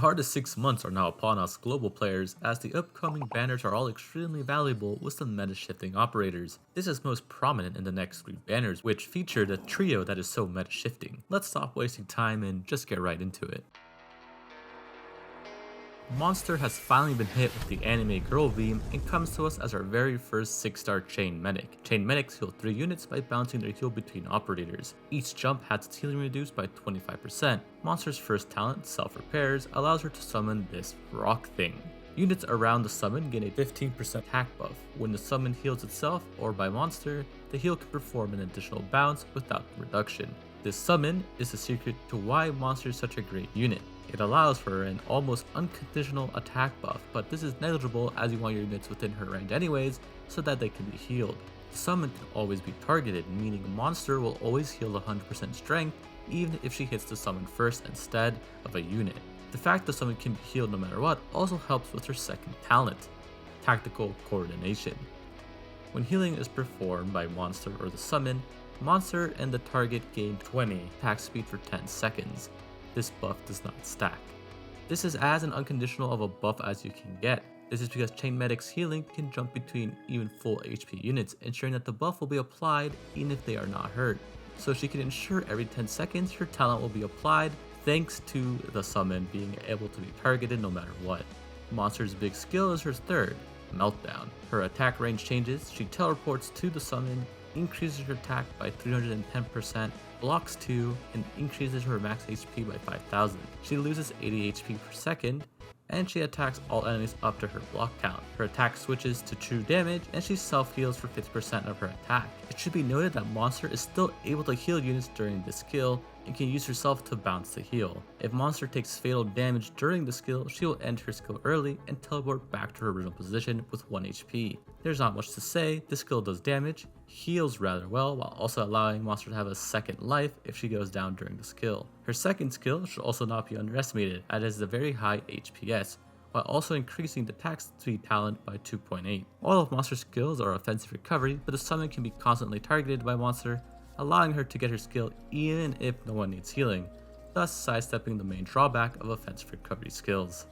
The hardest 6 months are now upon us global players, as the upcoming banners are all extremely valuable with some meta shifting operators. This is most prominent in the next 3 banners, which feature the trio that is so meta shifting. Let's stop wasting time and just get right into it. Monster has finally been hit with the anime girl beam and comes to us as our very first 6-star chain medic. Chain medics heal 3 units by bouncing their heal between operators. Each jump has its healing reduced by 25%. Monster's first talent, Self Repairs, allows her to summon this rock thing. Units around the summon gain a 15% attack buff. When the summon heals itself or by monster, the heal can perform an additional bounce without the reduction. This summon is the secret to why Monster is such a great unit. It allows for an almost unconditional attack buff, but this is negligible as you want your units within her range anyways, so that they can be healed. The summon can always be targeted, meaning Monster will always heal 100% strength even if she hits the summon first instead of a unit. The fact the summon can be healed no matter what also helps with her second talent, Tactical Coordination. When healing is performed by Monster or the summon, Monster and the target gain 20 attack speed for 10 seconds. This buff does not stack. This is as an unconditional of a buff as you can get. This is because Chain Medic's healing can jump between even full HP units, ensuring that the buff will be applied even if they are not hurt. So she can ensure every 10 seconds her talent will be applied thanks to the summon being able to be targeted no matter what. Monster's big skill is her third, Meltdown. Her attack range changes, she teleports to the summon, increases her attack by 310%, blocks 2, and increases her max HP by 5000. She loses 80 HP per second, and she attacks all enemies up to her block count. Her attack switches to true damage, and she self-heals for 50% of her attack. It should be noted that Monster is still able to heal units during this skill, and can use herself to bounce the heal. If Monster takes fatal damage during the skill, she will end her skill early and teleport back to her original position with 1 HP. There's not much to say, this skill does damage, heals rather well, while also allowing Monster to have a second life if she goes down during the skill. Her second skill should also not be underestimated, as it is a very high HPS, while also increasing the attack speed talent by 2.8. All of Monster's skills are offensive recovery, but the summon can be constantly targeted by Monster, allowing her to get her skill even if no one needs healing, thus sidestepping the main drawback of offensive recovery skills.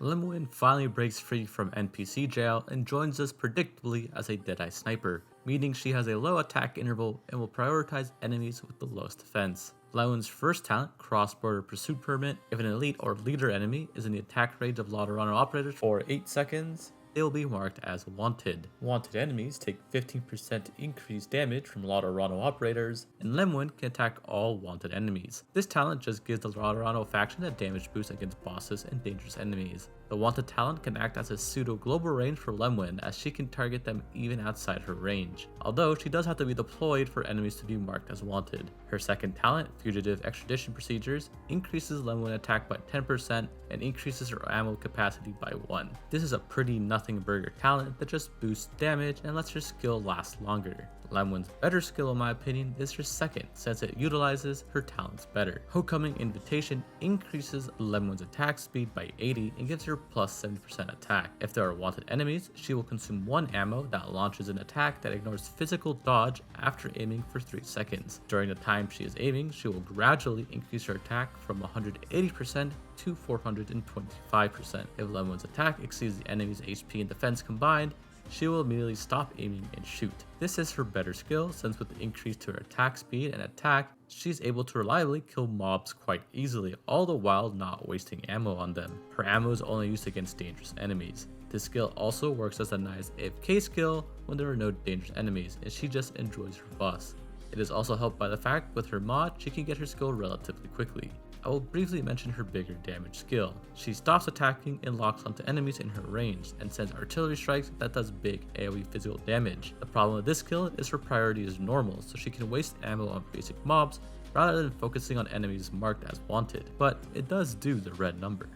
Lemuen finally breaks free from NPC jail and joins us predictably as a Deadeye Sniper, meaning she has a low attack interval and will prioritize enemies with the lowest defense. Lemuen's first talent, Cross-Border Pursuit Permit, if an elite or leader enemy is in the attack range of Lauderano operators for 8 seconds, they will be marked as wanted. Wanted enemies take 15% increased damage from Lauderano operators, and Lemuen can attack all wanted enemies. This talent just gives the Lauderano faction a damage boost against bosses and dangerous enemies. The wanted talent can act as a pseudo global range for Lemuen, as she can target them even outside her range, although she does have to be deployed for enemies to be marked as wanted. Her second talent, Fugitive Extradition Procedures, increases Lemuen attack by 10% and increases her ammo capacity by 1. This is a pretty nothing burger talent that just boosts damage and lets her skill last longer. Lemuen's better skill in my opinion is her second, since it utilizes her talents better. Homecoming Invitation increases Lemuen's attack speed by 80 and gives her plus 70% attack. If there are wanted enemies, she will consume 1 ammo that launches an attack that ignores physical dodge after aiming for 3 seconds. During the time she is aiming, she will gradually increase her attack from 180% to 425%. If Lemuen's attack exceeds the enemy's HP and defense combined, she will immediately stop aiming and shoot. This is her better skill, since with the increase to her attack speed and attack, she's able to reliably kill mobs quite easily, all the while not wasting ammo on them. Her ammo is only used against dangerous enemies. This skill also works as a nice AFK skill when there are no dangerous enemies, and she just enjoys her boss. It is also helped by the fact with her mod, she can get her skill relatively quickly. I will briefly mention her bigger damage skill. She stops attacking and locks onto enemies in her range, and sends artillery strikes that does big AoE physical damage. The problem with this skill is her priority is normal, so she can waste ammo on basic mobs rather than focusing on enemies marked as wanted, but it does do the red number.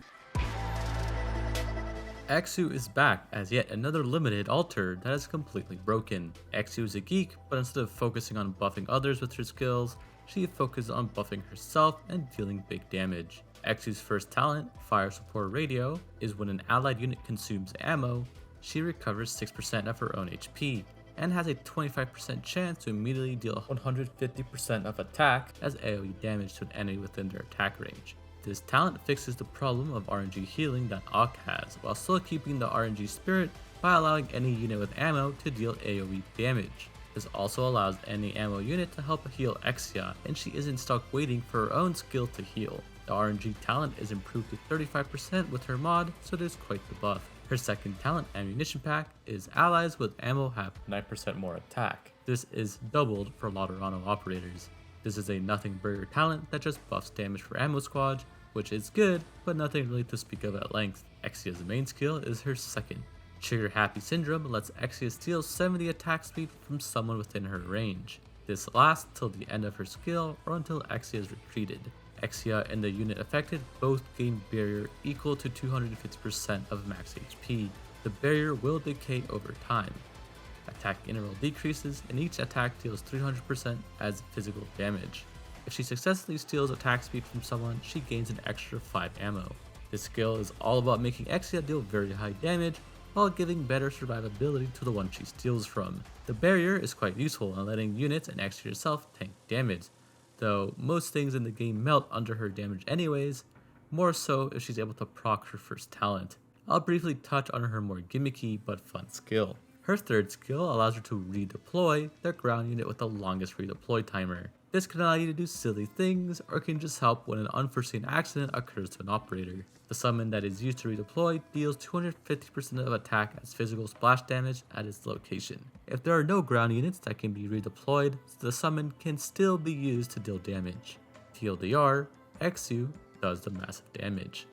Exu is back as yet another limited alter that is completely broken. Exu is a geek, but instead of focusing on buffing others with her skills, she focuses on buffing herself and dealing big damage. Exu's first talent, Fire Support Radio, is when an allied unit consumes ammo, she recovers 6% of her own HP, and has a 25% chance to immediately deal 150% of attack as AoE damage to an enemy within their attack range. This talent fixes the problem of RNG healing that Ark has, while still keeping the RNG spirit by allowing any unit with ammo to deal AoE damage. This also allows any ammo unit to help heal Exusiai, and she isn't stuck waiting for her own skill to heal. The RNG talent is improved to 35% with her mod, so there's quite the buff. Her second talent, Ammunition Pack, is allies with ammo have 9% more attack. This is doubled for Lauderano operators. This is a nothing burger talent that just buffs damage for ammo squad, which is good, but nothing really to speak of at length. Exusiai's main skill is her second. Trigger Happy Syndrome lets Exusiai steal 70 attack speed from someone within her range. This lasts till the end of her skill or until Exusiai is retreated. Exusiai and the unit affected both gain barrier equal to 250% of max HP. The barrier will decay over time. Attack interval decreases and each attack deals 300% as physical damage. If she successfully steals attack speed from someone, she gains an extra 5 ammo. This skill is all about making Exusiai deal very high damage while giving better survivability to the one she steals from. The barrier is quite useful in letting units and Exusiai herself tank damage, though most things in the game melt under her damage anyways, more so if she's able to proc her first talent. I'll briefly touch on her more gimmicky but fun skill. Her third skill allows her to redeploy their ground unit with the longest redeploy timer. This can allow you to do silly things, or can just help when an unforeseen accident occurs to an operator. The summon that is used to redeploy deals 250% of attack as physical splash damage at its location. If there are no ground units that can be redeployed, the summon can still be used to deal damage. TLDR, Exu does the massive damage.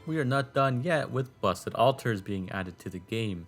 We are not done yet with busted altars being added to the game.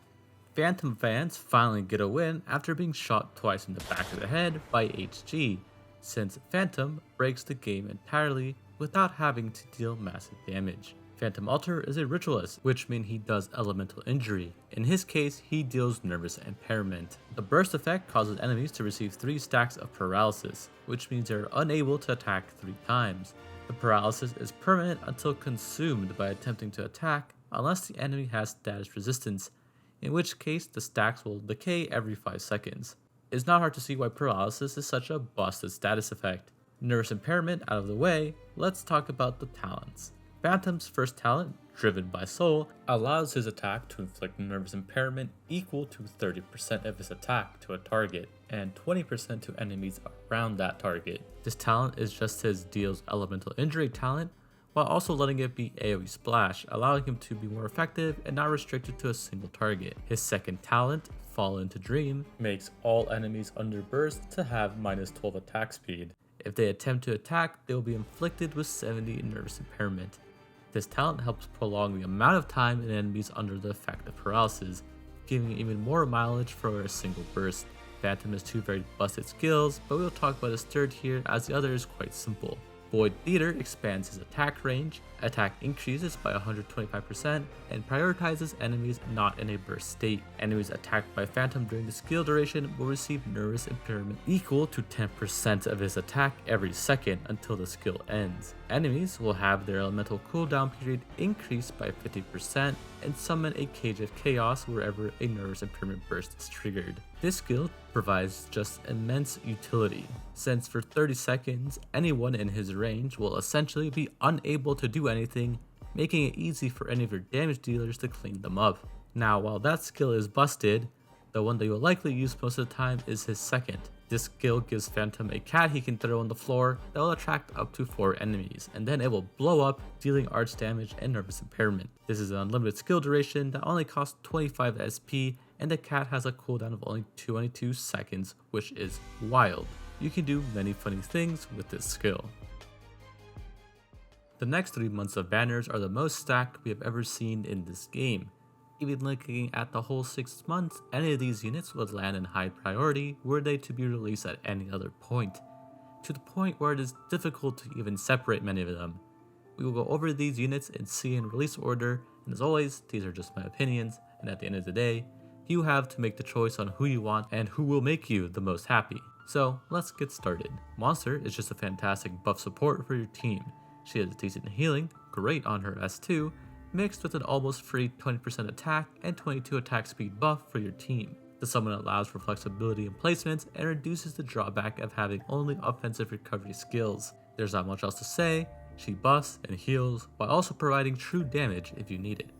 Phantom fans finally get a win after being shot twice in the back of the head by HG, since Phantom breaks the game entirely without having to deal massive damage. Phantom Altar is a ritualist, which means he does elemental injury. In his case, he deals nervous impairment. The burst effect causes enemies to receive 3 stacks of paralysis, which means they're unable to attack 3 times. The paralysis is permanent until consumed by attempting to attack, unless the enemy has status resistance, in which case the stacks will decay every 5 seconds. It's not hard to see why paralysis is such a busted status effect. Nervous impairment out of the way, let's talk about the talents. Phantom's first talent, Driven by Soul, allows his attack to inflict nervous impairment equal to 30% of his attack to a target, and 20% to enemies around that target. This talent is just his deals elemental injury talent, while also letting it be AoE splash, allowing him to be more effective and not restricted to a single target. His second talent, Fall into Dream, makes all enemies under burst to have minus 12 attack speed. If they attempt to attack, they will be inflicted with 70 nervous impairment. This talent helps prolong the amount of time an enemy is under the effect of paralysis, giving even more mileage for a single burst. Phantom has 2 very busted skills, but we'll talk about his third here as the other is quite simple. Void Theater expands his attack range, attack increases by 125%, and prioritizes enemies not in a burst state. Enemies attacked by Phantom during the skill duration will receive nervous impairment equal to 10% of his attack every second until the skill ends. Enemies will have their elemental cooldown period increased by 50% and summon a Cage of Chaos wherever a nervous impairment burst is triggered. This skill provides just immense utility, since for 30 seconds, anyone in his range will essentially be unable to do anything, making it easy for any of your damage dealers to clean them up. Now, while that skill is busted, the one that you'll likely use most of the time is his second. This skill gives Phantom a cat he can throw on the floor that will attract up to 4 enemies, and then it will blow up, dealing arch damage and nervous impairment. This is an unlimited skill duration that only costs 25 SP, and the cat has a cooldown of only 22 seconds, which is wild. You can do many funny things with this skill. The next 3 months of banners are the most stacked we have ever seen in this game. Even looking at the whole 6 months, any of these units would land in high priority were they to be released at any other point, to the point where it is difficult to even separate many of them. We will go over these units in C and release order, and as always, these are just my opinions, and at the end of the day, you have to make the choice on who you want and who will make you the most happy. So let's get started. Monster is just a fantastic buff support for your team. She has decent healing, great on her S2, mixed with an almost free 20% attack and 22 attack speed buff for your team. The summon allows for flexibility in placements and reduces the drawback of having only offensive recovery skills. There's not much else to say, she buffs and heals while also providing true damage if you need it.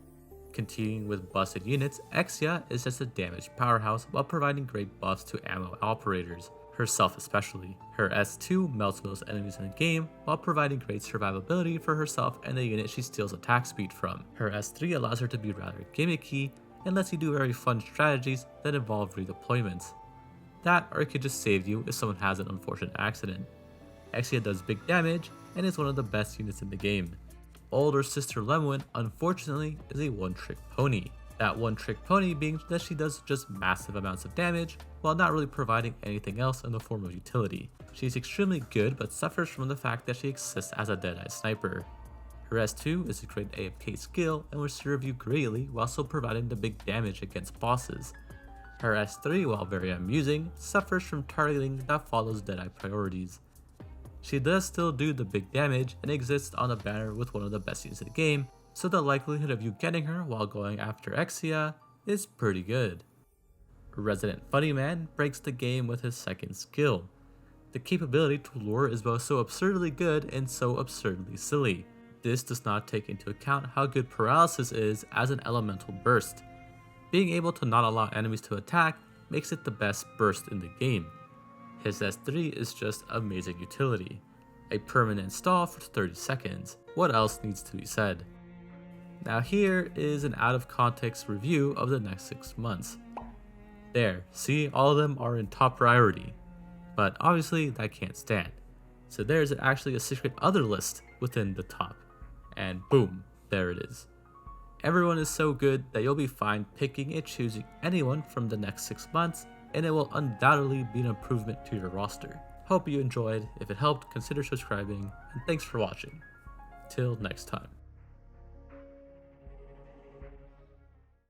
Continuing with busted units, Exusiai is just a damage powerhouse while providing great buffs to ammo operators, herself especially. Her S2 melts most enemies in the game while providing great survivability for herself and the unit she steals attack speed from. Her S3 allows her to be rather gimmicky and lets you do very fun strategies that involve redeployments. That or it could just save you if someone has an unfortunate accident. Exusiai does big damage and is one of the best units in the game. Older sister Lemuen, unfortunately, is a one-trick pony. That one-trick pony being that she does just massive amounts of damage while not really providing anything else in the form of utility. She's extremely good but suffers from the fact that she exists as a dead-eye sniper. Her S2 is a great AFK skill and will serve you greatly while still providing the big damage against bosses. Her S3, while very amusing, suffers from targeting that follows dead-eye priorities. She does still do the big damage and exists on a banner with one of the best units in the game, so the likelihood of you getting her while going after Exusiai is pretty good. Resident Funny Man breaks the game with his second skill. The capability to lure is both so absurdly good and so absurdly silly. This does not take into account how good paralysis is as an elemental burst. Being able to not allow enemies to attack makes it the best burst in the game. His S3 is just amazing utility. A permanent stall for 30 seconds. What else needs to be said? Now here is an out of context review of the next 6 months. There, see, all of them are in top priority. But obviously that can't stand. So there's actually a secret other list within the top. And boom, there it is. Everyone is so good that you'll be fine picking and choosing anyone from the next 6 months, and it will undoubtedly be an improvement to your roster. Hope you enjoyed. If it helped, consider subscribing, and thanks for watching. Till next time.